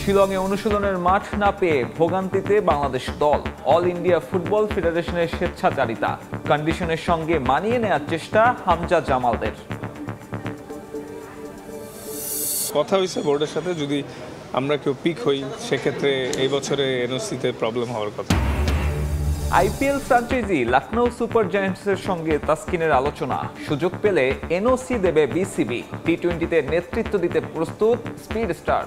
শিলংয়ে অনুশীলনের মাঠ না পেয়ে ভোগান্তিতে বাংলাদেশ দল। অল ইন্ডিয়া ফুটবল ফেডারেশনের স্বেচ্ছাচারিতা, কন্ডিশনের সঙ্গে মানিয়ে নেওয়ার চেষ্টা হামজা জামালদের। কথা হয়েছে বোর্ডের সাথে, যদি আমরা কেউ পিক হই সেক্ষেত্রে এই বছরে এনওসিতে প্রবলেম হওয়ার কথা। আইপিএল ফ্র্যাঞ্চাইজি লখনৌ সুপার জায়ান্টসের সঙ্গে তাসকিনের আলোচনা, সুযোগ পেলে এনওসি দেবে বিসিবি। টি-20তে নেতৃত্ব দিতে প্রস্তুত স্পিড স্টার।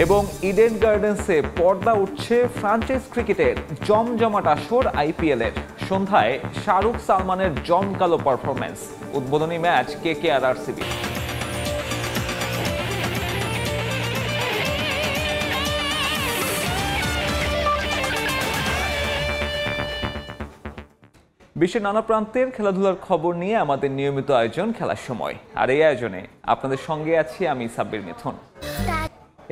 এবং ইডেন গার্ডেন্সে পর্দা উঠছে ফ্র্যাঞ্চাইজ ক্রিকেটের জমজমাট আসর আইপিএলের। সন্ধ্যায় শাহরুখ সালমানের জমকালো পারফরম্যান্স, উদ্বোধনী ম্যাচ কেকেআর আরসিবি। বিশ্বের নানা প্রান্তের খেলাধুলার খবর নিয়ে আমাদের নিয়মিত আয়োজন খেলার সময়। আর এই আয়োজনে আপনাদের সঙ্গে আছি আমি সাব্বির মিথুন।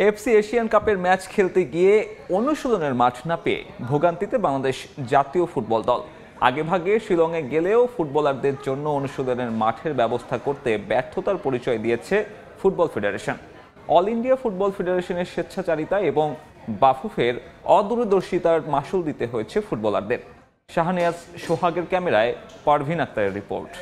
এফসি এশিয়ান কাপের ম্যাচ খেলতে গিয়ে অনুশীলনের মাঠ না পেয়ে ভোগান্তিতে বাংলাদেশ জাতীয় ফুটবল দল। আগেভাগে শিলংয়ে গেলেও ফুটবলারদের জন্য অনুশীলনের মাঠের ব্যবস্থা করতে ব্যর্থতার পরিচয় দিয়েছে football federation. All India football ফেডারেশনের স্বেচ্ছাচারিতা এবং বাফুফের অদূরদর্শিতার মাসুল দিতে হয়েছে ফুটবলারদের। শাহনিয়াজ সোহাগের ক্যামেরায় পারভিন আক্তারের রিপোর্ট।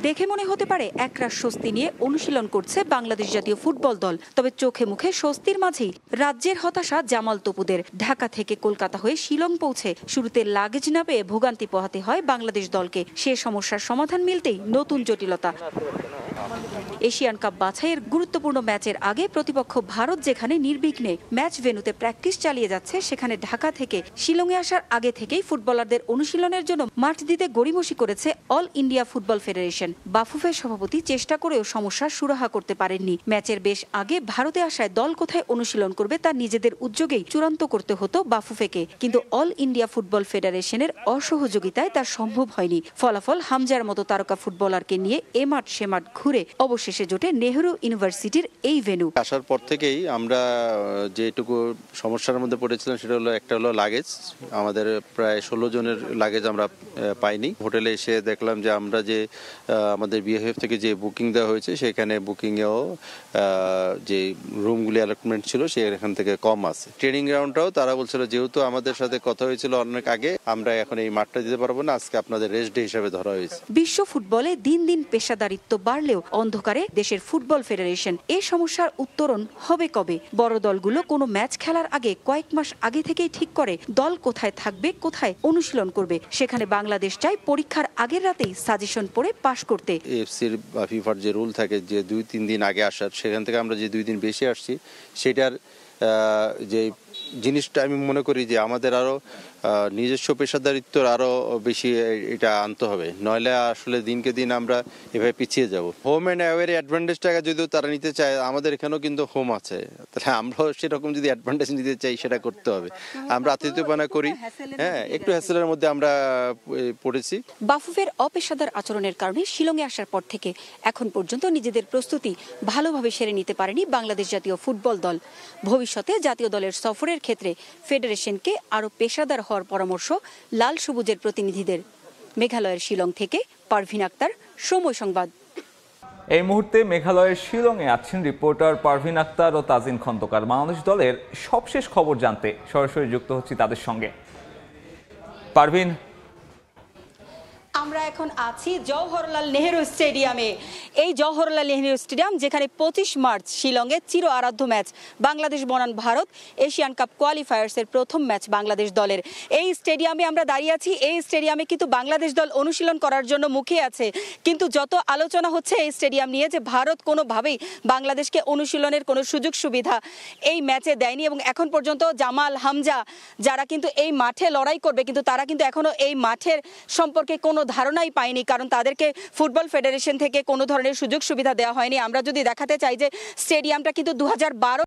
দেখে মনে হতে পারে একরাশ স্বস্তি নিয়ে অনুশীলন করছে বাংলাদেশ জাতীয় ফুটবল দল, তবে চোখে মুখে স্বস্তির মাঝেই রাজ্যের হতাশা জামাল তপুদের। ঢাকা থেকে কলকাতা হয়ে শিলং পৌঁছে শুরুতে লাগেজ না পেয়ে ভোগান্তি পোহাতে হয় বাংলাদেশ দলকে। সে সমস্যার সমাধান মিলতেই নতুন জটিলতা। এশিয়ান কাপ বাছাইয়ের গুরুত্বপূর্ণ ম্যাচের আগে প্রতিপক্ষ ভারত যেখানে নির্বিঘ্নে ম্যাচ ভেন্যুতে প্র্যাকটিস চালিয়ে যাচ্ছে, সেখানে ঢাকা থেকে শিলংয়ে আসার আগে থেকেই ফুটবলারদের অনুশীলনের জন্য মাঠ দিতে গড়িমসি করেছে অল ইন্ডিয়া ফুটবল ফেডারেশন। বাফুফের সভাপতি চেষ্টা করেও সমস্যার সুরাহা করতে পারেননি। ম্যাচের বেশ আগে ভারতে আসায় দল কোথায় অনুশীলন করবে তা নিজেদের উদ্যোগেই চূড়ান্ত করতে হতো বাফুফেকে, কিন্তু অল ইন্ডিয়া ফুটবল ফেডারেশনের অসহযোগিতায় তা সম্ভব হয়নি। ফলাফল হামজার মতো তারকা ফুটবলারকে নিয়ে এ মাঠ সে মাঠ ঘুরে অবশেষে জোটে নেহরু ইউনিভার্সিটির এই ভেন্যু। আসার পর থেকেই আমরা যেটুকু সমস্যার মধ্যে পড়েছিলাম সেটা হলো, একটা হলো লাগেজ। আমাদের প্রায় 16 জনের লাগেজ আমরা পাইনি। হোটেলে এসে দেখলাম যে আমরা যে আমাদের বিএফএফ থেকে যে বুকিং দেওয়া হয়েছে সেখানে বুকিংয়েও যে রুমগুলি অ্যালটমেন্ট ছিল সেখান থেকে কম আছে। ট্রেনিং গ্রাউন্ডটাও তারা বলছিল যেহেতু আমাদের সাথে কথা হয়েছিল অনেক আগে, আমরা এখন এই মাঠটা দিতে পারবো না, আজকে আপনাদের রেস্ট ডে হিসেবে ধরা হয়েছে। বিশ্ব ফুটবলে দিন দিন পেশাদারিত্ব বাড়লেও অন্ধকারে দেশের ফুটবল ফেডারেশন। এই সমস্যার উত্তরণ হবে কবে? বড় দলগুলো কোনো ম্যাচ খেলার আগে কয়েক মাস আগে থেকেই ঠিক করে দল কোথায় থাকবে, কোথায় অনুশীলন করবে। সেখানে বাংলাদেশ চায় পরীক্ষার আগের রাতেই সাজেশন পড়ে পাশ করতে। এফসির বা ফিফার যে রুল থাকে যে 2-3 দিন আগে আসার, সেখান থেকে আমরা যে 2 দিন বেশি আসছি, সেটার যে জিনিসটা আমি মনে করি যে আমাদের আরো নিজস্ব পেশাদারিত্বর আরো বেশি এটা আনতে হবে, নইলে আসলে দিনকে দিন আমরা এভাবে পিছিয়ে যাব। হোম অ্যান্ড অ্যাওয়ের অ্যাডভান্টেজটাকে যদি তারা নিতে চায়, আমাদের এখানেও কিন্তু হোম আছে, তাহলে আমরাও সেরকম যদি অ্যাডভান্টেজ নিতে চাই সেটা করতে হবে। আমরা আতিথ্যপনা করি, হ্যাঁ, একটু হ্যাসেলের মধ্যে আমরা পড়েছি। বাফুফের অপেশাদার আচরণের কারণে শিলংয়ে আসার পর থেকে এখন পর্যন্ত নিজেদের প্রস্তুতি ভালোভাবে সেরে নিতে পারেনি বাংলাদেশ জাতীয় ফুটবল দল। ভবিষ্যতে জাতীয় দলের সফরের ক্ষেত্রে ফেডারেশনকে আরো পেশাদার হওয়ার পরামর্শ লাল সবুজের প্রতিনিধিদের। মেঘালয়ের শিলং থেকে পারভিন আক্তার, সময় সংবাদ। এই মুহূর্তে মেঘালয়ের শিলংয়ে আছেন রিপোর্টার পারভিন আক্তার ও তাজিন খন্দকার। বাংলাদেশ দলের সবশেষ খবর জানতে সরাসরি যুক্ত হচ্ছি তাদের সঙ্গে। পারভিন, আমরা এখন আছি জওহরলাল নেহেরু স্টেডিয়ামে। এই জওহরলাল নেহেরু স্টেডিয়াম যেখানে 25 মার্চ শিলংয়ে চির আরাধ্য ম্যাচ বাংলাদেশ বনাম ভারত এশিয়ান কাপ কোয়ালিফায়ার্সের প্রথম ম্যাচ বাংলাদেশ দলের। এই স্টেডিয়ামে আমরা দাঁড়িয়ে আছি। এই স্টেডিয়ামে কিন্তু বাংলাদেশ দল অনুশীলন করার জন্য মুখে আছে, কিন্তু যত আলোচনা হচ্ছে এই স্টেডিয়াম নিয়ে যে ভারত কোনোভাবেই বাংলাদেশকে অনুশীলনের কোনো সুযোগ সুবিধা এই ম্যাচে দেয়নি, এবং এখন পর্যন্ত জামাল, হামজা যারা কিন্তু এই মাঠে লড়াই করবে, কিন্তু তারা কিন্তু এখনো এই মাঠের সম্পর্কে কোনো ধারণাই পায়নি, কারণ তাদেরকে ফুটবল ফেডারেশন থেকে কোনো ধরনের সুযোগ সুবিধা দেওয়া হয়নি। আমরা যদি দেখাতে চাই যে স্টেডিয়ামটা কিন্তু 2012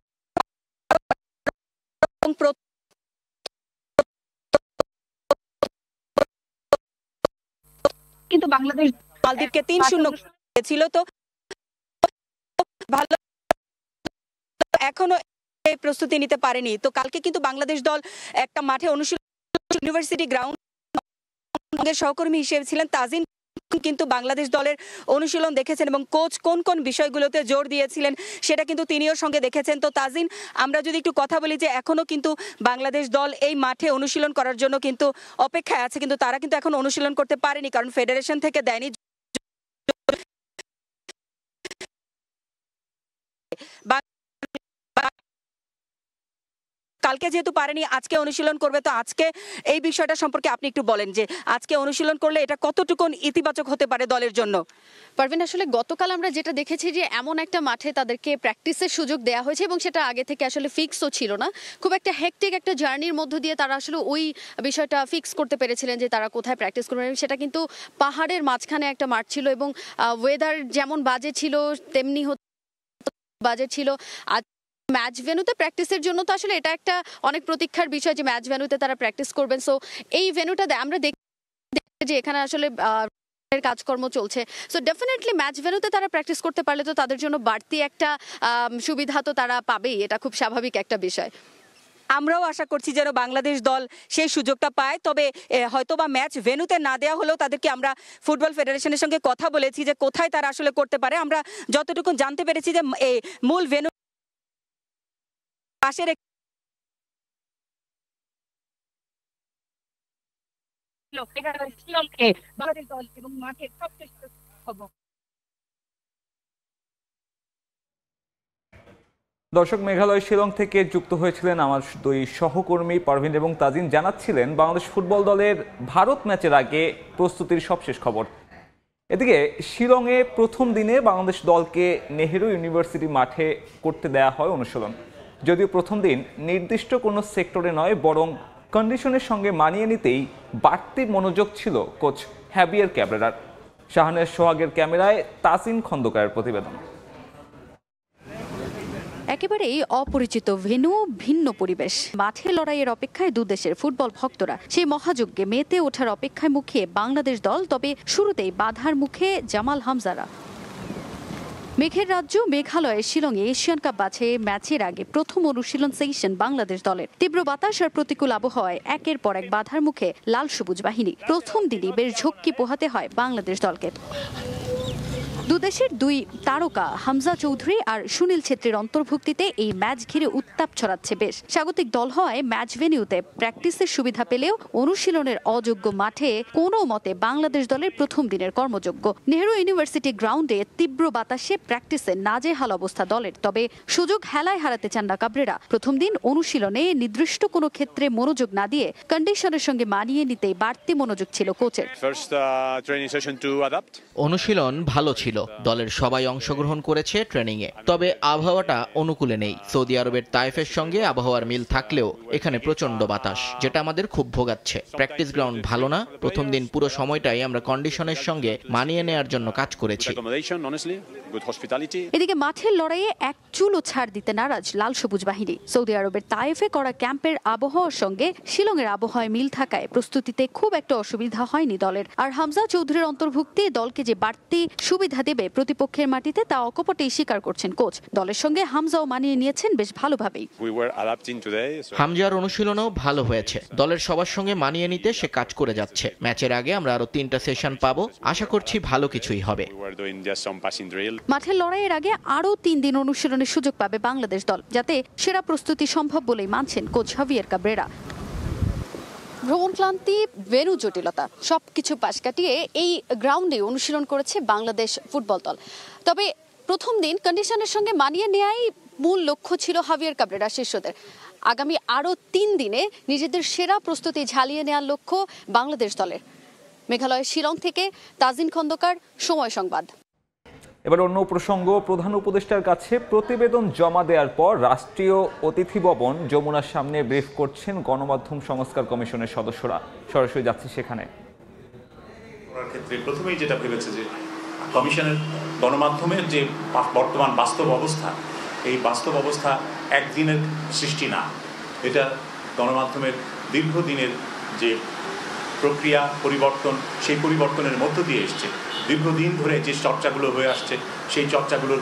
কিন্তু বাংলাদেশ মালদ্বীপকে 3-0 ছিল, তো ভালো এখনো এই প্রস্তুতি নিতে পারেনি। তো কালকে কিন্তু বাংলাদেশ দল একটা মাঠে অনুশীলন, ইউনিভার্সিটি গ্রাউন্ড সহকর্মী হিসেবে ছিলেন তাজিন কিন্তু বাংলাদেশ দলের অনুশীলন দেখেছেন এবং কোচ কোন কোন বিষয়গুলোতে জোর দিয়েছিলেন সেটা কিন্তু তিনিও সঙ্গে দেখেছেন। তো তাজিন, আমরা যদি একটু কথা বলি যে এখনো কিন্তু বাংলাদেশ দল এই মাঠে অনুশীলন করার জন্য কিন্তু অপেক্ষায় আছে, কিন্তু তারা কিন্তু এখন অনুশীলন করতে পারেনি, কারণ ফেডারেশন থেকে দেয়নি। কালকে যেহেতু পারেনি, আজকে অনুশীলন করবে, তো আজকে এই বিষয়টা সম্পর্কে আপনি একটু বলেন যে আজকে অনুশীলন করলে এটা কতটুকু ইতিবাচক হতে পারে দলের জন্য। পারভিন, আসলে গতকাল আমরা যেটা দেখেছি যে এমন একটা মাঠে তাদেরকে প্র্যাকটিসের সুযোগ দেওয়া হয়েছে এবং সেটা আগে থেকে আসলে ফিক্সও ছিল না। খুব একটা হেক্টিক একটা জার্নির মধ্য দিয়ে তারা আসলে ওই বিষয়টা ফিক্স করতে পেরেছিলেন যে তারা কোথায় প্র্যাকটিস করবেন। সেটা কিন্তু পাহাড়ের মাঝখানে একটা মাঠ ছিল এবং ওয়েদার যেমন বাজে ছিল তেমনি বাজে ছিল। আজ ম্যাচ ভেন্যুতে প্র্যাকটিসের জন্য তো আসলে এটা একটা অনেক প্রতীক্ষার বিষয় যে ম্যাচ ভেন্যুতে তারা প্র্যাকটিস করবেন। সো এই ভেন্যুটা আমরা দেখি যে এখানে আসলে কাজকর্ম চলছে। সো ডেফিনেটলি ম্যাচ ভেন্যুতে তারা প্র্যাকটিস করতে পারলে তো তাদের জন্য বাড়তি একটা সুবিধা তো তারা পাবেই, এটা খুব স্বাভাবিক একটা বিষয়। আমরাও আশা করছি যেন বাংলাদেশ দল সেই সুযোগটা পায়, তবে হয়তোবা ম্যাচ ভেন্যুতে না দেওয়া হলেও তাদেরকে আমরা ফুটবল ফেডারেশনের সঙ্গে কথা বলেছি যে কোথায় তারা আসলে করতে পারে। আমরা যতটুকু জানতে পেরেছি যে মূল ভেন্যু পাশের দর্শক, মেঘালয় শিলং থেকে যুক্ত হয়েছিলেন আমার দুই সহকর্মী পারভিন এবং তাজিন, জানাচ্ছিলেন বাংলাদেশ ফুটবল দলের ভারত ম্যাচের আগে প্রস্তুতির সবশেষ খবর। এদিকে শিলংয়ে প্রথম দিনে বাংলাদেশ দলকে নেহেরু ইউনিভার্সিটি মাঠে করতে দেয়া হয় অনুশীলন। যদিও প্রথম দিন নির্দিষ্ট কোনো সেক্টরে নয়, বরং কন্ডিশনের সঙ্গে মানিয়ে নিতেই বাড়তি মনোযোগ ছিল কোচ হ্যাভিয়ার ক্যাব্রেরার। শাহানের সোহাগের ক্যামেরায় তাজিন খন্দকারের প্রতিবেদন। একেবারেই অপরিচিত ভেন্যু, ভিন্ন পরিবেশ, মাঠে লড়াইয়ের অপেক্ষায় দুদেশের ফুটবল ভক্তরা সেই মহাযজ্ঞে মেতে ওঠার অপেক্ষায় মুখে বাংলাদেশ দল। তবে শুরুতেই বাধার মুখে জামাল হামজারা। মেঘের রাজ্য মেঘালয়ের শিলংয়ে এশিয়ান কাপ বাছাই ম্যাচের আগে প্রথম অনুশীলন সেশন বাংলাদেশ দলের। তীব্র বাতাস আর প্রতিকূল আবহাওয়ায় একের পর এক বাধার মুখে লাল সবুজ বাহিনী। প্রথম দিনই বেশ ঝক্কি পোহাতে হয় বাংলাদেশ দলকে। দুদেশের দুই তারকা হামজা চৌধুরী আর সুনীল ছেত্রীর অন্তর্ভুক্তিতে এই ম্যাচ ঘিরে উত্তাপ ছড়াচ্ছে বেশ। স্বাগতিক দল হওয়ায় ম্যাচ ভেন্যুতে প্র্যাকটিসের সুবিধা পেলেও অনুশীলনের অযোগ্য মাঠে কোনো মতে বাংলাদেশ দলের প্রথম দিনের কর্মযোগ্য। নেহেরু ইউনিভার্সিটি গ্রাউন্ডে তীব্র বাতাসে প্র্যাকটিসে নাজেহাল অবস্থা দলের। তবে সুযোগ হেলায় হারাতে চান না কাবরেরা। প্রথম দিন অনুশীলনে নির্দিষ্ট কোনো ক্ষেত্রে মনোযোগ না দিয়ে কন্ডিশনের সঙ্গে মানিয়ে নিতেই বাড়তি মনোযোগ ছিল কোচের। অনুশীলন ভালো ছিল, দলের সবাই অংশগ্রহণ করেছে ট্রেনিংয়ে। তবে আবহাওয়াটা অনুকূলে নেই। সৌদি আরবের তায়েফের সঙ্গে আবহাওয়ার মিল থাকলেও এখানে প্রচন্ড বাতাস, যেটা আমাদের খুব ভোগাচ্ছে। প্র্যাকটিস গ্রাউন্ড ভালো না। প্রথম দিন পুরো সময়টাই আমরা কন্ডিশনের সঙ্গে মানিয়ে নেওয়ার জন্য কাজ করেছি। এদিকে মাঠের লড়াইয়ে এক চুলও ছাড় দিতে নারাজ লাল সবুজ বাহিনী। সৌদি আরবের তায়েফে করা ক্যাম্পের আবহাওয়ার সঙ্গে শিলংয়ের আবহাওয়ায় মিল থাকায় প্রস্তুতিতে খুব একটা অসুবিধা হয়নি দলের। আর হামজা চৌধুরীর অন্তর্ভুক্তি দলকে যে বাড়তি সুবিধা দেবে প্রতিপক্ষের মাটিতে তা অকপটেই স্বীকার করছেন কোচ। দলের সঙ্গে হামজাও মানিয়ে নিয়েছেন বেশ ভালোভাবেই। হামজার অনুশীলনও ভালো হয়েছে। দলের সবার সঙ্গে মানিয়ে নিতে সে কাজ করে যাচ্ছে। ম্যাচের আগে আমরা আরো 3টা সেশন পাবো, আশা করছি ভালো কিছুই হবে। মাঠের লড়াইয়ের আগে আরো 3 দিন অনুশীলনের সুযোগ পাবে বাংলাদেশ দল, যাতে সেরা প্রস্তুতি সম্ভব বলেই মানছেন কোচ হাভিয়ার ক্যাব্রেরা। ভ্রমণ ক্লান্তি, ভেন্যু জটিলতা সবকিছু পাশ কাটিয়ে এই গ্রাউন্ডে অনুশীলন করেছে বাংলাদেশ ফুটবল দল। তবে প্রথম দিন কন্ডিশনের সঙ্গে মানিয়ে নেওয়াই মূল লক্ষ্য ছিল হাভিয়ার ক্যাব্রেরা শিষ্যদের। আগামী আরো 3 দিনে নিজেদের সেরা প্রস্তুতি ঝালিয়ে নেওয়ার লক্ষ্য বাংলাদেশ দলের। মেঘালয়ের শিলং থেকে তাজিন খন্দকার, সময় সংবাদ। এবার অন্য প্রসঙ্গ, প্রধান উপদেষ্টার কাছে প্রতিবেদন জমা দেওয়ার পর রাষ্ট্রীয় অতিথি ভবন যমুনার সামনে ব্রিফ করছেন গণমাধ্যম সংস্কার কমিশনের সদস্যরা। সরাসরি যাচ্ছে সেখানে। ক্ষেত্রে প্রথমেই যেটা ভেবেছে যে কমিশনের গণমাধ্যমের যে বর্তমান বাস্তব অবস্থা, এই বাস্তব অবস্থা একদিনের সৃষ্টি না, এটা গণমাধ্যমের দীর্ঘদিনের যে প্রক্রিয়া পরিবর্তন, সেই পরিবর্তনের মধ্য দিয়ে এসছে। দীর্ঘদিন ধরে যে চর্চাগুলো হয়ে আসছে, সেই চর্চাগুলোর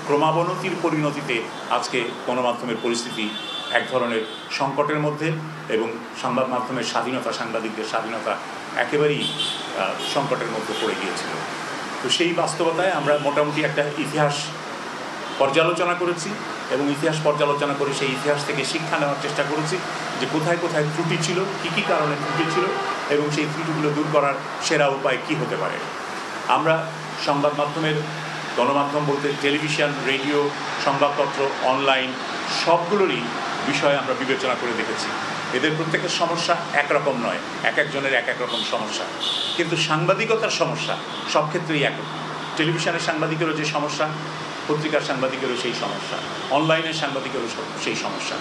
ক্রমাবনতির পরিণতিতে আজকে গণমাধ্যমের পরিস্থিতি এক ধরনের সংকটের মধ্যে এবং সংবাদ মাধ্যমের স্বাধীনতা, সাংবাদিকদের স্বাধীনতা একেবারেই সংকটের মধ্যে পড়ে গিয়েছিল। তো সেই বাস্তবতায় আমরা মোটামুটি একটা ইতিহাস পর্যালোচনা করেছি এবং ইতিহাস পর্যালোচনা করে সেই ইতিহাস থেকে শিক্ষা নেওয়ার চেষ্টা করেছি যে কোথায় কোথায় ত্রুটি ছিল, কী কী কারণে ত্রুটি ছিল এবং সেই ত্রুটিগুলো দূর করার সেরা উপায় কী হতে পারে। আমরা সংবাদ মাধ্যমের, গণমাধ্যম বলতে টেলিভিশন, রেডিও, সংবাদপত্র, অনলাইন সবগুলোরই বিষয়ে আমরা বিবেচনা করে দেখেছি। এদের প্রত্যেকের সমস্যা একরকম নয়, এক একজনের এক এক রকম সমস্যা, কিন্তু সাংবাদিকতার সমস্যা সব ক্ষেত্রেই একরকম। টেলিভিশনের সাংবাদিকেরও যে সমস্যা, পত্রিকার সাংবাদিকেরও সেই সমস্যা, অনলাইনের সাংবাদিকেরও সেই সমস্যা।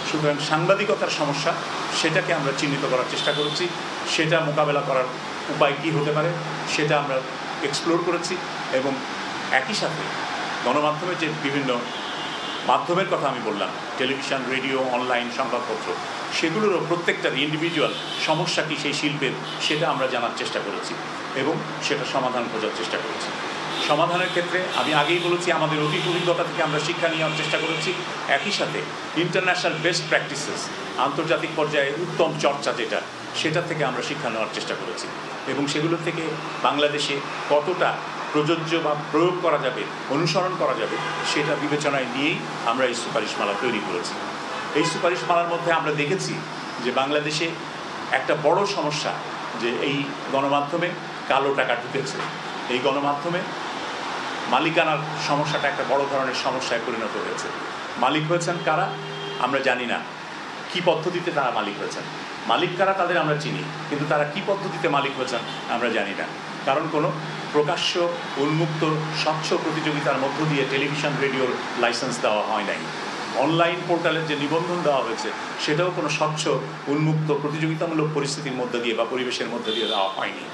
সুতরাং সাংবাদিকতার সমস্যা সেটাকে আমরা চিহ্নিত করার চেষ্টা করেছি, সেটা মোকাবেলা করার উপায় কী হতে পারে সেটা আমরা এক্সপ্লোর করেছি এবং একই সাথে গণমাধ্যমের যে বিভিন্ন মাধ্যমের কথা আমি বললাম, টেলিভিশন, রেডিও, অনলাইন, সংবাদপত্র, সেগুলোরও প্রত্যেকটার ইন্ডিভিজুয়াল সমস্যা কী সেই শিল্পের সেটা আমরা জানার চেষ্টা করেছি এবং সেটা সমাধান খোঁজার চেষ্টা করেছি। সমাধানের ক্ষেত্রে আমি আগেই বলেছি আমাদের অতীত অভিজ্ঞতা থেকে আমরা শিক্ষা নেওয়ার চেষ্টা করেছি, একই সাথে ইন্টারন্যাশনাল বেস্ট প্র্যাকটিসেস, আন্তর্জাতিক পর্যায়ে উত্তম চর্চা যেটা, সেটা থেকে আমরা শিক্ষা নেওয়ার চেষ্টা করেছি এবং সেগুলো থেকে বাংলাদেশে কতটা প্রযোজ্য বা প্রয়োগ করা যাবে, অনুসরণ করা যাবে, সেটা বিবেচনায় নিয়েই আমরা এই সুপারিশমালা তৈরি করেছি। এই সুপারিশমালার মধ্যে আমরা দেখেছি যে বাংলাদেশে একটা বড় সমস্যা যে এই গণমাধ্যমে কালো টাকা ঢুকেছে, এই গণমাধ্যমে মালিকানার সমস্যাটা একটা বড় ধরনের সমস্যায় পরিণত হয়েছে। মালিক হয়েছেন কারা আমরা জানি না, কি পদ্ধতিতে তারা মালিক হয়েছেন। মালিক কারা তাদের আমরা চিনি, কিন্তু তারা কি পদ্ধতিতে মালিক হয়েছেন আমরা জানি না, কারণ কোনো প্রকাশ্য, উন্মুক্ত, স্বচ্ছ প্রতিযোগিতার মধ্য দিয়ে টেলিভিশন, রেডিওর লাইসেন্স দেওয়া হয় নাই। অনলাইন পোর্টালের যে নিবন্ধন দেওয়া হয়েছে সেটাও কোনো স্বচ্ছ, উন্মুক্ত, প্রতিযোগিতামূলক পরিস্থিতির মধ্যে দিয়ে বা পরিবেশের মধ্যে দিয়ে দেওয়া হয়নি।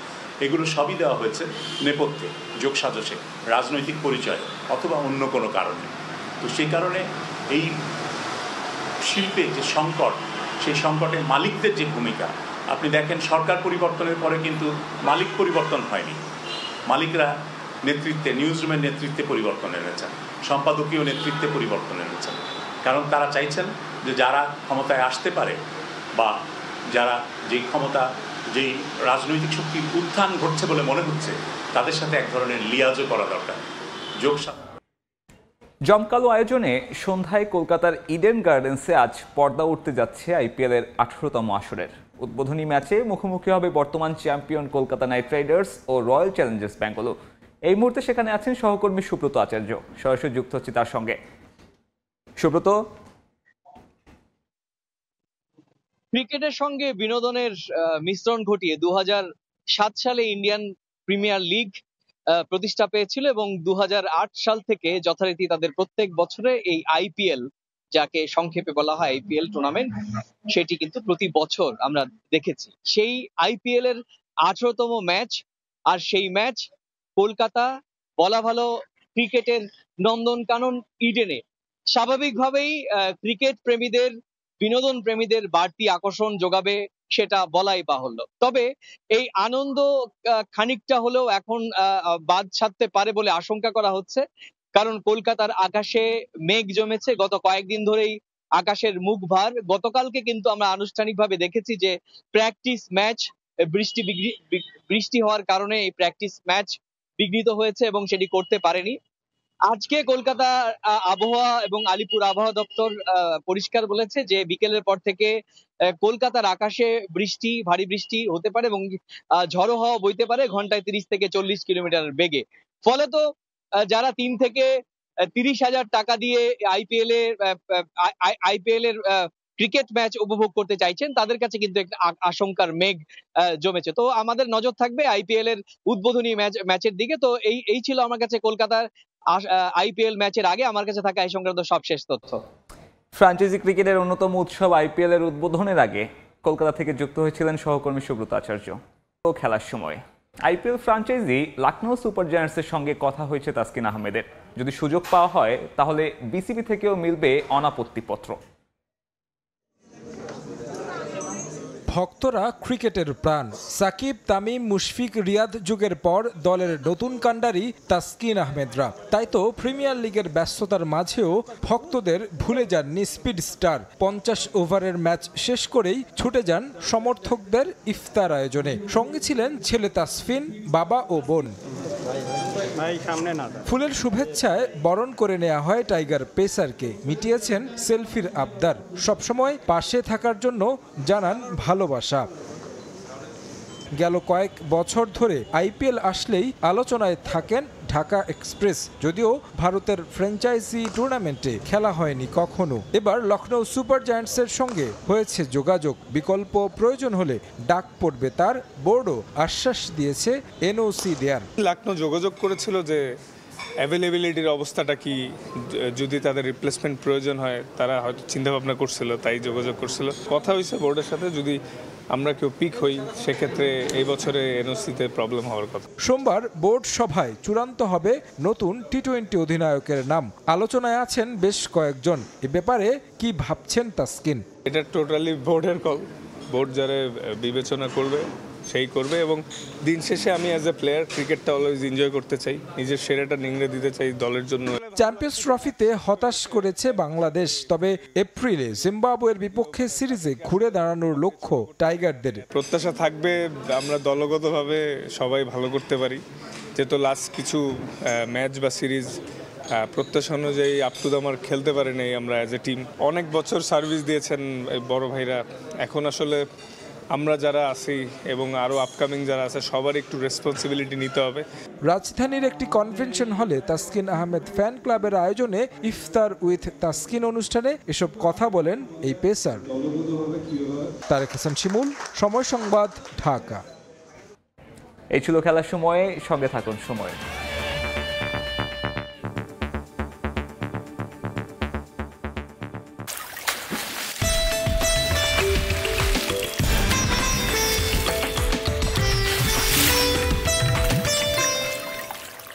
এগুলো সবই দেওয়া হয়েছে নেপথ্যে, যোগসাজশে, রাজনৈতিক পরিচয় অথবা অন্য কোনো কারণে। তো সেই কারণে এই শিল্পে যে সংকট, সেই সংকটে মালিকদের যে ভূমিকা, আপনি দেখেন সরকার পরিবর্তনের পরে কিন্তু মালিক পরিবর্তন হয়নি, মালিকরা নেতৃত্বে, নিউজরুমের নেতৃত্বে পরিবর্তন এনেছেন, সম্পাদকীয় নেতৃত্বে পরিবর্তন এনেছেন, কারণ তারা চাইছেন যে যারা ক্ষমতায় আসতে পারে বা যারা যেই ক্ষমতা, যেই রাজনৈতিক শক্তির উত্থান ঘটছে বলে মনে হচ্ছে, তাদের সাথে এক ধরনের লিয়াজও করা দরকার। জমকালো আয়োজনে সন্ধ্যায় কলকাতার ইডেন গার্ডেন্সে আজ পর্দা উঠতে যাচ্ছে আইপিএলের 18তম আসরের। উদ্বোধনী ম্যাচে মুখোমুখি হবে বর্তমান চ্যাম্পিয়ন কলকাতা নাইট রাইডার্স ও রয়্যাল চ্যালেঞ্জার্স বেঙ্গালুরু। এই মুহূর্তে সেখানে আছেন সহকর্মী সুব্রত আচার্য, সরাসরি যুক্ত হচ্ছে তার সঙ্গে। সুব্রত, ক্রিকেটের সঙ্গে বিনোদনের মিশ্রণ ঘটিয়ে 2007 সালে ইন্ডিয়ান প্রিমিয়ার লিগ প্রতিষ্ঠা পেয়েছিল এবং 2008 সাল থেকে যথারীতি তাদের প্রত্যেক বছরে এই আইপিএল, যাকে সংক্ষেপে বলা হয় আইপিএল টুর্নামেন্ট, সেটি কিন্তু প্রতি বছর আমরা দেখেছি। সেই আইপিএল এর 18তম ম্যাচ, আর সেই ম্যাচ কলকাতা, বলা ভালো ক্রিকেটের নন্দনকানন ইডেনে। স্বাভাবিকভাবেই ক্রিকেট প্রেমীদের, বিনোদন প্রেমীদের বাড়তি আকর্ষণ যোগাবে সেটা বলাই বাহুল্য। তবে এই আনন্দ খানিকটা হলেও এখন বাদ ছাড়তে পারে বলে আশঙ্কা করা হচ্ছে, কারণ কলকাতার আকাশে মেঘ জমেছে গত কয়েকদিন ধরেই, আকাশের মুখ ভার। গতকালকে কিন্তু আমরা আনুষ্ঠানিকভাবে দেখেছি যে প্র্যাকটিস ম্যাচ, বৃষ্টি হওয়ার কারণে এই প্র্যাকটিস ম্যাচ বিঘ্নিত হয়েছে এবং সেটি করতে পারেনি। আজকে কলকাতা আবহাওয়া এবং আলিপুর আবহাওয়া দপ্তর পরিষ্কার বলেছে যে বিকেলের পর থেকে কলকাতার আকাশে বৃষ্টি, ভারী বৃষ্টি হতে পারে এবং ঝড়ো হাওয়া বইতে পারে ঘন্টায় 30 থেকে 40 কিলোমিটার বেগে। ফলে তো যারা 3 থেকে 30,000 টাকা দিয়ে আইপিএল এর ক্রিকেট ম্যাচ উপভোগ করতে চাইছেন, তাদের কাছে কিন্তু একটা আশঙ্কার মেঘ জমেছে। তো আমাদের নজর থাকবে আইপিএল এর উদ্বোধনী ম্যাচের দিকে। তো এই ছিল আমার কাছে কলকাতার আইপিএল ম্যাচের আগে আমার কাছে থাকা এই সংক্রান্ত সবশেষ তথ্য। ফ্র্যাঞ্চাইজি ক্রিকেটের অন্যতম উৎসব আইপিএল এর উদ্বোধনের আগে কলকাতা থেকে যুক্ত হয়েছিলেন সহকর্মী সুব্রত আচার্য। খেলার সময় আইপিএল ফ্র্যাঞ্চাইজি লখনৌ সুপার জায়ান্টসের সঙ্গে কথা হয়েছে তাসকিন আহমেদের। যদি সুযোগ পাওয়া হয় তাহলে বিসিবি থেকেও মিলবে অনাপত্তিপত্র। ভক্তরা ক্রিকেটের প্রাণ। সাকিব, তামিম, মুশফিক, রিয়াদ যুগের পর দলের নতুন কাণ্ডারি তাসকিন আহমেদরা। তাই তো প্রিমিয়ার লিগের ব্যস্ততার মাঝেও ভক্তদের ভুলে যাননি স্পিড স্টার। 50 ওভারের ম্যাচ শেষ করেই ছুটে যান সমর্থকদের ইফতার আয়োজনে। সঙ্গে ছিলেন ছেলে তাসফিন, বাবা ও বোন। ফুলের শুভেচ্ছায় বরণ করে নেওয়া হয় টাইগার পেসারকে। মিটিয়েছেন সেলফির আবদার। সবসময় পাশে থাকার জন্য জানান ভালোবাসা। গেল কয়েক বছর ধরে আইপিএল আসলেই আলোচনায় থাকেন ঢাকা এক্সপ্রেস। যদিও ভারতের ফ্র্যাঞ্চাইজি টুর্নামেন্টে খেলা হয়নি কখনো। এবার লখনৌ সুপার জায়ান্টসের সঙ্গে হয়েছে যোগাযোগ। বিকল্প প্রয়োজন হলে ডাক পড়বে তার। বোর্ডও আশ্বাস দিয়েছে এনওসি দেয়ার। লখনৌ যোগাযোগ করেছিল যে অ্যাভেলেবিলিটির অবস্থাটা কি, যদি তাদের রিপ্লেসমেন্ট প্রয়োজন হয় তারা হয়তো চিন্তা ভাবনা করছিল, তাই যোগাযোগ করছিল। কথা হয়েছে বোর্ডের সাথে, যদি আমরা কেউ পিক হই সেক্ষেত্রে এই বছরে এনওসিতে প্রবলেম হওয়ার কথা। সোমবার বোর্ড সভায় চূড়ান্ত হবে নতুন টি-20 অধিনায়কের নাম। আলোচনায় আছেন বেশ কয়েকজন। এ ব্যাপারে কি ভাবছেন তাসকিন? এটা টোটালি বোর্ডের কল। বোর্ড যারা বিবেচনা করবে সেই করবে, এবং দিন শেষে আমি অ্যাজ এ প্লেয়ার ক্রিকেটটা অলওয়েজ এনজয় করতে চাই, নিজের সেরাটা নিংড়ে দিতে চাই দলের জন্য। চ্যাম্পিয়ন্স ট্রফিতে হতাশ করেছে বাংলাদেশ, তবে এপ্রিলে জিম্বাবুয়ের বিপক্ষে সিরিজে ঘুরে দাঁড়ানোর লক্ষ্য টাইগারদের। প্রত্যাশা থাকবে আমরা দলগতভাবে সবাই ভালো করতে পারি, যেহেতু লাস্ট কিছু ম্যাচ বা সিরিজ প্রত্যাশা অনুযায়ী আপ টু দ্য মার্ক খেলতে পারি নাই আমরা অ্যাজ এ টিম। অনেক বছর সার্ভিস দিয়েছেন বড় ভাইরা, এখন আসলে আমরা যারা আছি এবং আরও আপকামিং যারা আছে সবার একটু রেসপন্সিবিলিটি নিতে হবে। রাজধানীর একটি কনভেনশন হলে তাসকিন আহমেদ ফ্যান ক্লাবের আয়োজনে ইফতার উইথ তাসকিন অনুষ্ঠানে এসব কথা বলেন এই পেসার। তারেক হাসান শিমুল, সময় সংবাদ, ঢাকা। এই ছিল খেলার সময়ে। সঙ্গে থাকুন সময়।